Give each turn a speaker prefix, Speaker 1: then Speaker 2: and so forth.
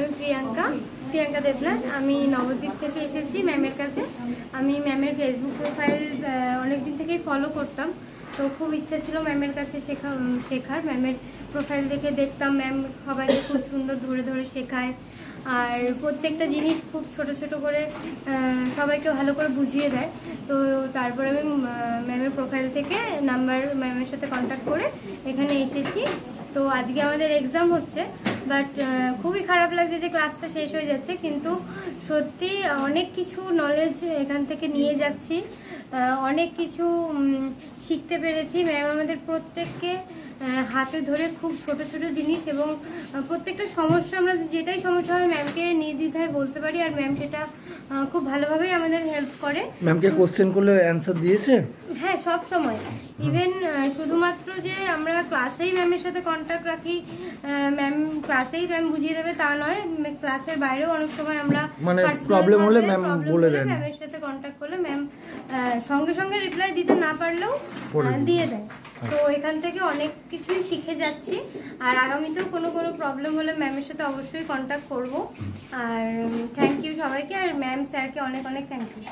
Speaker 1: আমি প্রিয়াঙ্কা দেবনাথ। আমি নবদ্বীপ থেকে এসেছি ম্যামের কাছে। আমি ম্যামের ফেসবুক প্রোফাইল অনেকদিন থেকেই ফলো করতাম, তো খুব ইচ্ছা ছিল ম্যামের কাছে শেখার। ম্যামের প্রোফাইল দেখতাম ম্যাম সবাইকে খুব সুন্দর ধরে ধরে শেখায়, আর প্রত্যেকটা জিনিস খুব ছোট ছোট করে সবাইকে ভালো করে বুঝিয়ে দেয়। তো তারপরে আমি ম্যামের প্রোফাইল থেকে ম্যামের সাথে কন্ট্যাক্ট করে এখানে এসেছি। তো আজকে আমাদের এক্সাম হচ্ছে, বাট খুবই খারাপ লাগছে যে ক্লাসটা শেষ হয়ে যাচ্ছে, কিন্তু সত্যি অনেক কিছু নলেজ এখান থেকে নিয়ে যাচ্ছি, অনেক কিছু শিখতে পেরেছি। ম্যাম আমাদের প্রত্যেককে হাতে ধরে খুব ছোট ছোট জিনিস এবং প্রত্যেকটা সমস্যা, আমরা যেটাই সমস্যা হয় ম্যামকে নির্দ্বিধায় বলতে পারি, আর ম্যাম সেটা খুব ভালোভাবেই আমাদের হেল্প করে।
Speaker 2: ম্যামকে কোশ্চেন করলে অ্যান্সার দিয়েছে?
Speaker 1: হ্যাঁ, সব সময়। ইভেন শুধুমাত্র যে আমরা ক্লাসেই ম্যামের সাথে কন্ট্যাক্ট রাখি, ম্যাম ক্লাসেই ম্যাম বুঝিয়ে দেবে তা নয়, ক্লাসের বাইরেও অনেক সময় আমরা
Speaker 2: মানে প্রবলেম হলে ম্যাম বলে দেন।
Speaker 1: ম্যামের সাথে কন্ট্যাক্ট করলে ম্যাম সঙ্গে সঙ্গে রিপ্লাই দিতে না পারলেও দিয়ে দেয়। তো এখান থেকে অনেক কিছুই শিখে যাচ্ছি, আর আগামীতেও কোনো প্রবলেম হলে ম্যামের সাথে অবশ্যই কন্ট্যাক্ট করব। আর থ্যাংক ইউ সবাইকে, আর ম্যাম স্যারকে অনেক অনেক থ্যাংক ইউ।